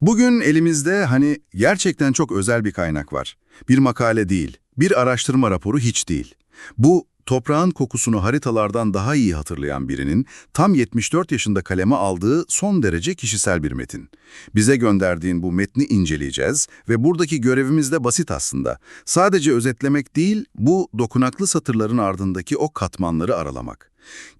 Bugün elimizde gerçekten çok özel bir kaynak var. Bir makale değil, bir araştırma raporu hiç değil. Bu toprağın kokusunu haritalardan daha iyi hatırlayan birinin tam 74 yaşında kaleme aldığı son derece kişisel bir metin. Bize gönderdiğin bu metni inceleyeceğiz ve buradaki görevimiz de basit aslında. Sadece özetlemek değil, bu dokunaklı satırların ardındaki o katmanları aralamak.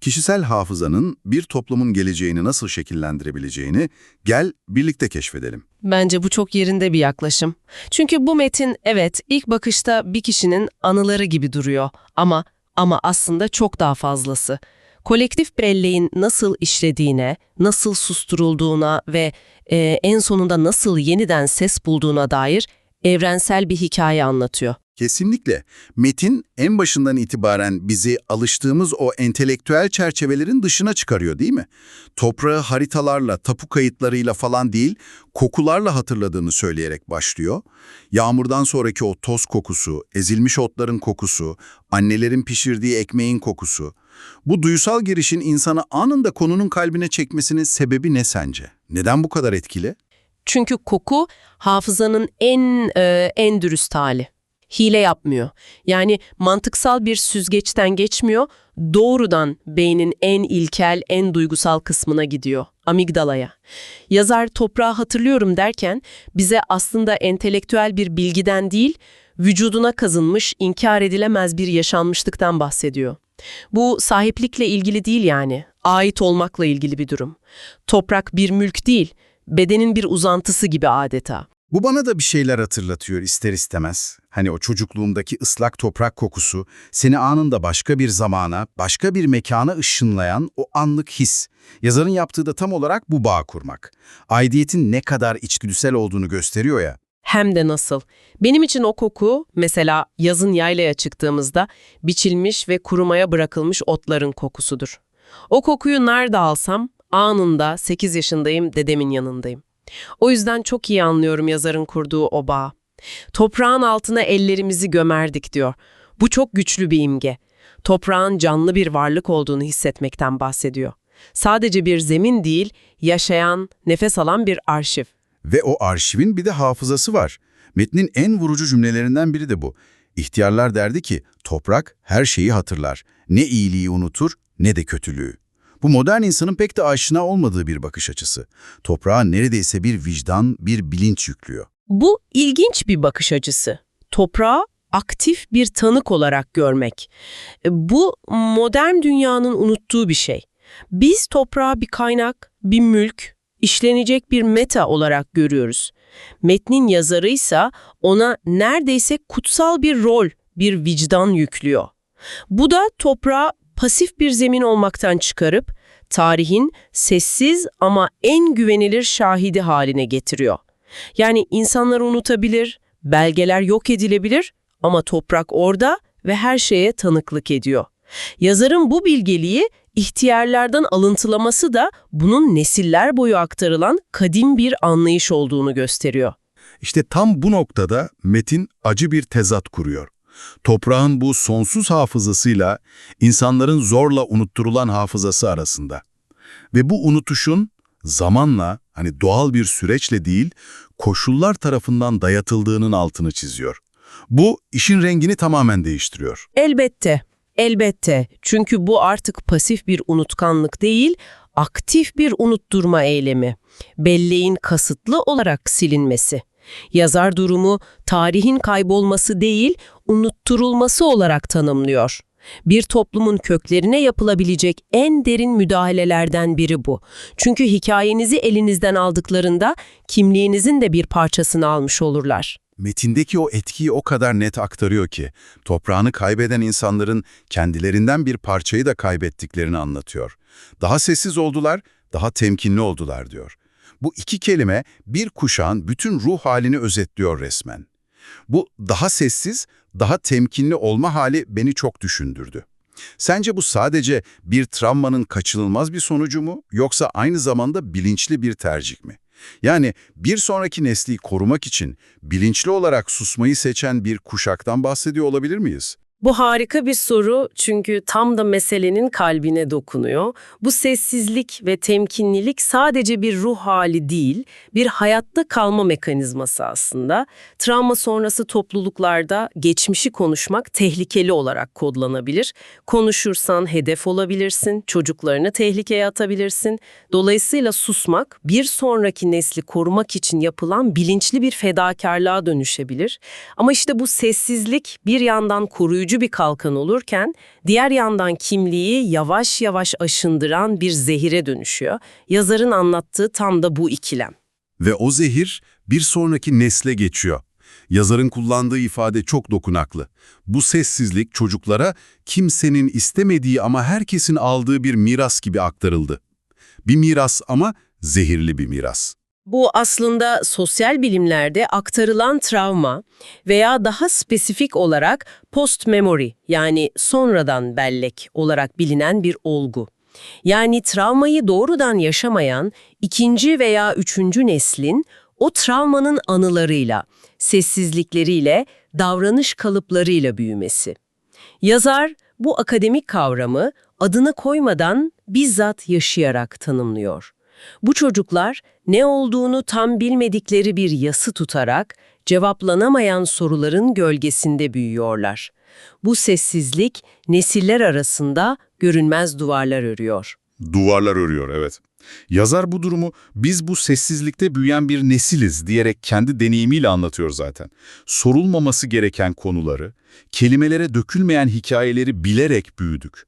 Kişisel hafızanın bir toplumun geleceğini nasıl şekillendirebileceğini gel birlikte keşfedelim. Bence bu çok yerinde bir yaklaşım. Çünkü bu metin evet ilk bakışta bir kişinin anıları gibi duruyor ama aslında çok daha fazlası. Kolektif belleğin nasıl işlediğine, nasıl susturulduğuna ve en sonunda nasıl yeniden ses bulduğuna dair evrensel bir hikaye anlatıyor. Kesinlikle. Metin en başından itibaren bizi alıştığımız o entelektüel çerçevelerin dışına çıkarıyor değil mi? Toprağı haritalarla, tapu kayıtlarıyla falan değil, kokularla hatırladığını söyleyerek başlıyor. Yağmurdan sonraki o toz kokusu, ezilmiş otların kokusu, annelerin pişirdiği ekmeğin kokusu. Bu duysal girişin insanı anında konunun kalbine çekmesinin sebebi ne sence? Neden bu kadar etkili? Çünkü koku hafızanın en dürüst hali. Hile yapmıyor. Yani mantıksal bir süzgeçten geçmiyor, doğrudan beynin en ilkel, en duygusal kısmına gidiyor, amigdalaya. Yazar toprağı hatırlıyorum derken bize aslında entelektüel bir bilgiden değil, vücuduna kazınmış, inkar edilemez bir yaşanmışlıktan bahsediyor. Bu sahiplikle ilgili değil yani, ait olmakla ilgili bir durum. Toprak bir mülk değil, bedenin bir uzantısı gibi adeta. Bu bana da bir şeyler hatırlatıyor ister istemez. Hani o çocukluğumdaki ıslak toprak kokusu, seni anında başka bir zamana, başka bir mekana ışınlayan o anlık his. Yazarın yaptığı da tam olarak bu bağ kurmak. Aidiyetin ne kadar içgüdüsel olduğunu gösteriyor ya. Hem de nasıl. Benim için o koku, mesela yazın yaylaya çıktığımızda biçilmiş ve kurumaya bırakılmış otların kokusudur. O kokuyu nerede alsam, anında 8 yaşındayım, dedemin yanındayım. O yüzden çok iyi anlıyorum yazarın kurduğu o bağ. Toprağın altına ellerimizi gömerdik diyor. Bu çok güçlü bir imge. Toprağın canlı bir varlık olduğunu hissetmekten bahsediyor. Sadece bir zemin değil, yaşayan, nefes alan bir arşiv. Ve o arşivin bir de hafızası var. Metnin en vurucu cümlelerinden biri de bu. İhtiyarlar derdi ki, toprak her şeyi hatırlar. Ne iyiliği unutur, ne de kötülüğü. Bu modern insanın pek de aşina olmadığı bir bakış açısı. Toprağa neredeyse bir vicdan, bir bilinç yüklüyor. Bu ilginç bir bakış açısı. Toprağı aktif bir tanık olarak görmek. Bu modern dünyanın unuttuğu bir şey. Biz toprağı bir kaynak, bir mülk, işlenecek bir meta olarak görüyoruz. Metnin yazarıysa ona neredeyse kutsal bir rol, bir vicdan yüklüyor. Bu da toprağı pasif bir zemin olmaktan çıkarıp tarihin sessiz ama en güvenilir şahidi haline getiriyor. Yani insanlar unutabilir, belgeler yok edilebilir ama toprak orada ve her şeye tanıklık ediyor. Yazarın bu bilgeliği ihtiyarlardan alıntılaması da bunun nesiller boyu aktarılan kadim bir anlayış olduğunu gösteriyor. İşte tam bu noktada metin acı bir tezat kuruyor. Toprağın bu sonsuz hafızasıyla insanların zorla unutturulan hafızası arasında. Ve bu unutuşun zamanla, doğal bir süreçle değil, koşullar tarafından dayatıldığının altını çiziyor. Bu işin rengini tamamen değiştiriyor. Elbette, elbette. Çünkü bu artık pasif bir unutkanlık değil, aktif bir unutturma eylemi. Belleğin kasıtlı olarak silinmesi. Yazar durumu tarihin kaybolması değil, unutturulması olarak tanımlıyor. Bir toplumun köklerine yapılabilecek en derin müdahalelerden biri bu. Çünkü hikayenizi elinizden aldıklarında kimliğinizin de bir parçasını almış olurlar. Metindeki o etkiyi o kadar net aktarıyor ki, toprağını kaybeden insanların kendilerinden bir parçayı da kaybettiklerini anlatıyor. Daha sessiz oldular, daha temkinli oldular diyor. Bu iki kelime bir kuşağın bütün ruh halini özetliyor resmen. Bu daha sessiz, daha temkinli olma hali beni çok düşündürdü. Sence bu sadece bir travmanın kaçınılmaz bir sonucu mu, yoksa aynı zamanda bilinçli bir tercih mi? Yani bir sonraki nesli korumak için bilinçli olarak susmayı seçen bir kuşaktan bahsediyor olabilir miyiz? Bu harika bir soru çünkü tam da meselenin kalbine dokunuyor. Bu sessizlik ve temkinlilik sadece bir ruh hali değil, bir hayatta kalma mekanizması aslında. Travma sonrası topluluklarda geçmişi konuşmak tehlikeli olarak kodlanabilir. Konuşursan hedef olabilirsin, çocuklarını tehlikeye atabilirsin. Dolayısıyla susmak bir sonraki nesli korumak için yapılan bilinçli bir fedakarlığa dönüşebilir. Ama işte bu sessizlik bir yandan koruyucu bir kalkan olurken diğer yandan kimliği yavaş yavaş aşındıran bir zehire dönüşüyor. Yazarın anlattığı tam da bu ikilem. Ve o zehir bir sonraki nesle geçiyor. Yazarın kullandığı ifade çok dokunaklı. Bu sessizlik çocuklara kimsenin istemediği ama herkesin aldığı bir miras gibi aktarıldı. Bir miras ama zehirli bir miras. Bu aslında sosyal bilimlerde aktarılan travma veya daha spesifik olarak post-memory yani sonradan bellek olarak bilinen bir olgu. Yani travmayı doğrudan yaşamayan ikinci veya üçüncü neslin o travmanın anılarıyla, sessizlikleriyle, davranış kalıplarıyla büyümesi. Yazar bu akademik kavramı adını koymadan bizzat yaşayarak tanımlıyor. Bu çocuklar ne olduğunu tam bilmedikleri bir yası tutarak cevaplanamayan soruların gölgesinde büyüyorlar. Bu sessizlik nesiller arasında görünmez duvarlar örüyor. Duvarlar örüyor, evet. Yazar bu durumu biz bu sessizlikte büyüyen bir nesiliz diyerek kendi deneyimiyle anlatıyor zaten. Sorulmaması gereken konuları, kelimelere dökülmeyen hikayeleri bilerek büyüdük.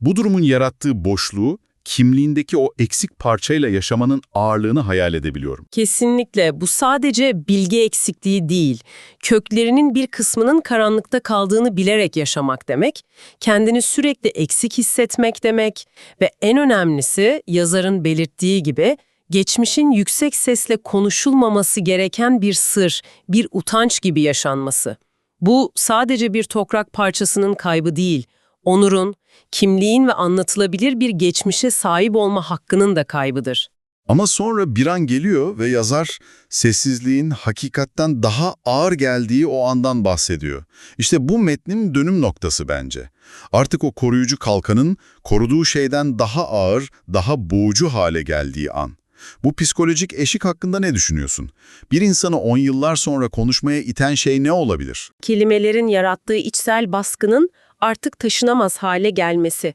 Bu durumun yarattığı boşluğu, kimliğindeki o eksik parçayla yaşamanın ağırlığını hayal edebiliyorum. Kesinlikle bu sadece bilgi eksikliği değil, köklerinin bir kısmının karanlıkta kaldığını bilerek yaşamak demek, kendini sürekli eksik hissetmek demek ve en önemlisi yazarın belirttiği gibi geçmişin yüksek sesle konuşulmaması gereken bir sır, bir utanç gibi yaşanması. Bu sadece bir toprak parçasının kaybı değil, onurun, kimliğin ve anlatılabilir bir geçmişe sahip olma hakkının da kaybıdır. Ama sonra bir an geliyor ve yazar sessizliğin hakikatten daha ağır geldiği o andan bahsediyor. İşte bu metnin dönüm noktası bence. Artık o koruyucu kalkanın koruduğu şeyden daha ağır, daha boğucu hale geldiği an. Bu psikolojik eşik hakkında ne düşünüyorsun? Bir insanı 10 yıllar sonra konuşmaya iten şey ne olabilir? Kelimelerin yarattığı içsel baskının artık taşınamaz hale gelmesi.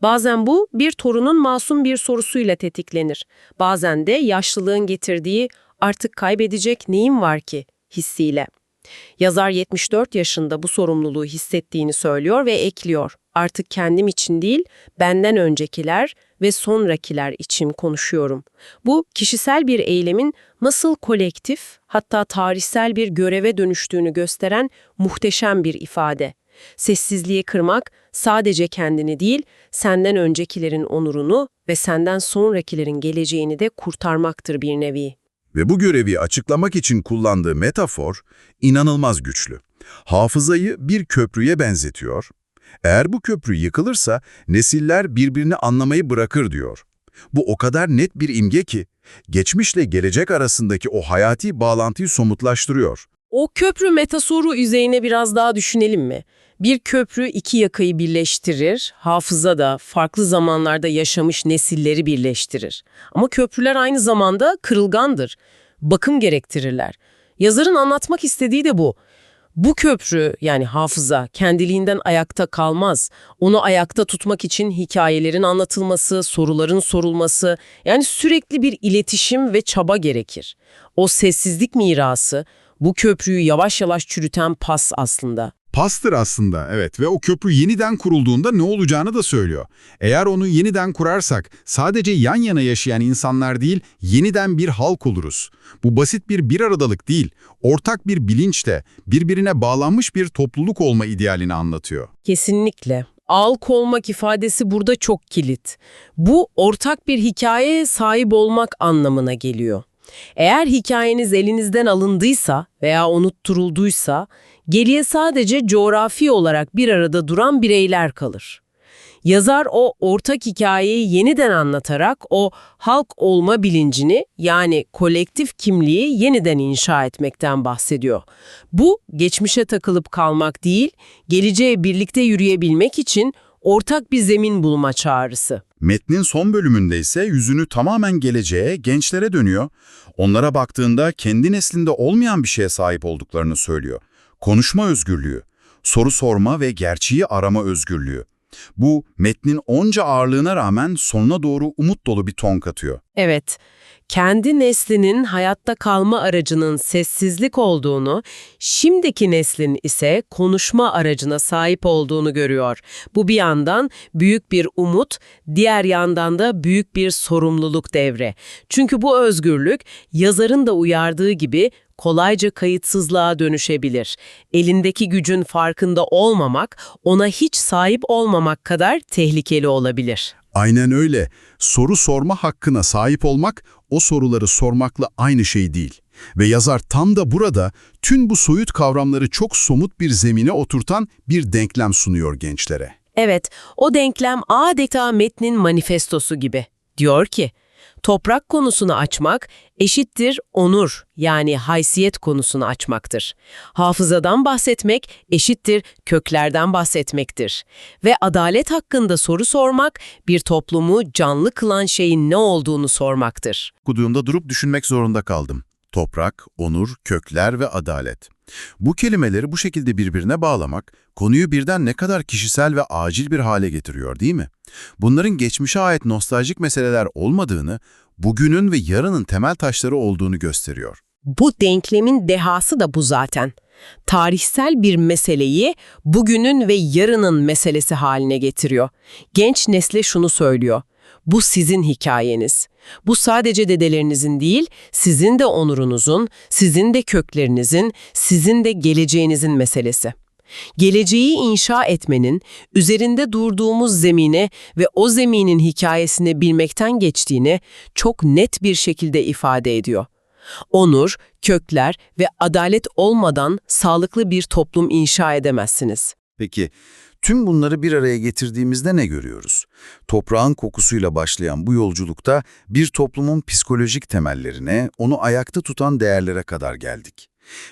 Bazen bu bir torunun masum bir sorusuyla tetiklenir. Bazen de yaşlılığın getirdiği artık kaybedecek neyim var ki hissiyle. Yazar 74 yaşında bu sorumluluğu hissettiğini söylüyor ve ekliyor. Artık kendim için değil, benden öncekiler ve sonrakiler için konuşuyorum. Bu kişisel bir eylemin nasıl kolektif, hatta tarihsel bir göreve dönüştüğünü gösteren muhteşem bir ifade. Sessizliği kırmak sadece kendini değil, senden öncekilerin onurunu ve senden sonrakilerin geleceğini de kurtarmaktır bir nevi. Ve bu görevi açıklamak için kullandığı metafor inanılmaz güçlü. Hafızayı bir köprüye benzetiyor. Eğer bu köprü yıkılırsa nesiller birbirini anlamayı bırakır diyor. Bu o kadar net bir imge ki geçmişle gelecek arasındaki o hayati bağlantıyı somutlaştırıyor. O köprü metaforu üzerine biraz daha düşünelim mi? Bir köprü iki yakayı birleştirir, hafıza da farklı zamanlarda yaşamış nesilleri birleştirir. Ama köprüler aynı zamanda kırılgandır, bakım gerektirirler. Yazarın anlatmak istediği de bu. Bu köprü yani hafıza kendiliğinden ayakta kalmaz. Onu ayakta tutmak için hikayelerin anlatılması, soruların sorulması yani sürekli bir iletişim ve çaba gerekir. O sessizlik mirası bu köprüyü yavaş yavaş çürüten pas aslında. Pastır aslında, evet, ve o köprü yeniden kurulduğunda ne olacağını da söylüyor. Eğer onu yeniden kurarsak sadece yan yana yaşayan insanlar değil, yeniden bir halk oluruz. Bu basit bir aradalık değil, ortak bir bilinçle birbirine bağlanmış bir topluluk olma idealini anlatıyor. Kesinlikle. Halk olmak ifadesi burada çok kilit. Bu ortak bir hikayeye sahip olmak anlamına geliyor. Eğer hikayeniz elinizden alındıysa veya unutturulduysa, geriye sadece coğrafi olarak bir arada duran bireyler kalır. Yazar o ortak hikayeyi yeniden anlatarak o halk olma bilincini, yani kolektif kimliği yeniden inşa etmekten bahsediyor. Bu geçmişe takılıp kalmak değil, geleceğe birlikte yürüyebilmek için ortak bir zemin bulma çağrısı. Metnin son bölümünde ise yüzünü tamamen geleceğe, gençlere dönüyor. Onlara baktığında kendi neslinde olmayan bir şeye sahip olduklarını söylüyor. Konuşma özgürlüğü, soru sorma ve gerçeği arama özgürlüğü. Bu, metnin onca ağırlığına rağmen sonuna doğru umut dolu bir ton katıyor. Evet, kendi neslinin hayatta kalma aracının sessizlik olduğunu, şimdiki neslin ise konuşma aracına sahip olduğunu görüyor. Bu bir yandan büyük bir umut, diğer yandan da büyük bir sorumluluk devre. Çünkü bu özgürlük, yazarın da uyardığı gibi kolayca kayıtsızlığa dönüşebilir. Elindeki gücün farkında olmamak, ona hiç sahip olmamak kadar tehlikeli olabilir. Aynen öyle. Soru sorma hakkına sahip olmak, o soruları sormakla aynı şey değil. Ve yazar tam da burada tüm bu soyut kavramları çok somut bir zemine oturtan bir denklem sunuyor gençlere. Evet, o denklem adeta metnin manifestosu gibi. Diyor ki, toprak konusunu açmak eşittir onur, yani haysiyet konusunu açmaktır. Hafızadan bahsetmek eşittir köklerden bahsetmektir. Ve adalet hakkında soru sormak bir toplumu canlı kılan şeyin ne olduğunu sormaktır. Okuduğumda durup düşünmek zorunda kaldım. Toprak, onur, kökler ve adalet. Bu kelimeleri bu şekilde birbirine bağlamak, konuyu birden ne kadar kişisel ve acil bir hale getiriyor, değil mi? Bunların geçmişe ait nostaljik meseleler olmadığını, bugünün ve yarının temel taşları olduğunu gösteriyor. Bu denklemin dehası da bu zaten. Tarihsel bir meseleyi bugünün ve yarının meselesi haline getiriyor. Genç nesle şunu söylüyor: bu sizin hikayeniz. Bu sadece dedelerinizin değil, sizin de onurunuzun, sizin de köklerinizin, sizin de geleceğinizin meselesi. Geleceği inşa etmenin, üzerinde durduğumuz zemine ve o zeminin hikayesini bilmekten geçtiğini çok net bir şekilde ifade ediyor. Onur, kökler ve adalet olmadan sağlıklı bir toplum inşa edemezsiniz. Peki, tüm bunları bir araya getirdiğimizde ne görüyoruz? Toprağın kokusuyla başlayan bu yolculukta bir toplumun psikolojik temellerine, onu ayakta tutan değerlere kadar geldik.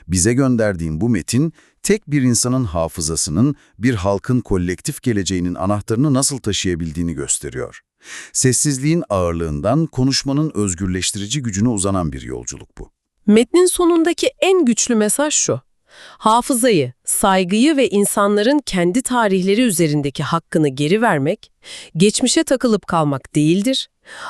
Bize gönderdiğin bu metin, tek bir insanın hafızasının, bir halkın kolektif geleceğinin anahtarını nasıl taşıyabildiğini gösteriyor. Sessizliğin ağırlığından konuşmanın özgürleştirici gücüne uzanan bir yolculuk bu. Metnin sonundaki en güçlü mesaj şu: hafızayı, saygıyı ve insanların kendi tarihleri üzerindeki hakkını geri vermek, geçmişe takılıp kalmak değildir.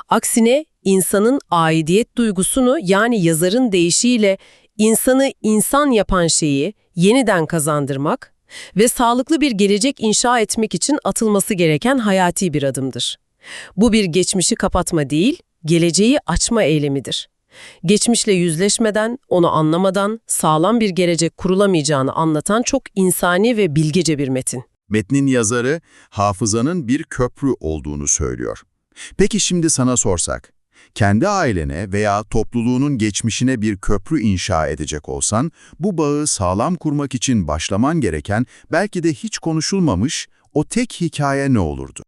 Aksine insanın aidiyet duygusunu, yani yazarın deyişiyle insanı insan yapan şeyi yeniden kazandırmak ve sağlıklı bir gelecek inşa etmek için atılması gereken hayati bir adımdır. Bu bir geçmişi kapatma değil, geleceği açma eylemidir. Geçmişle yüzleşmeden, onu anlamadan sağlam bir gelecek kurulamayacağını anlatan çok insani ve bilgece bir metin. Metnin yazarı, hafızanın bir köprü olduğunu söylüyor. Peki şimdi sana sorsak, kendi ailene veya topluluğunun geçmişine bir köprü inşa edecek olsan, bu bağı sağlam kurmak için başlaman gereken, belki de hiç konuşulmamış o tek hikaye ne olurdu?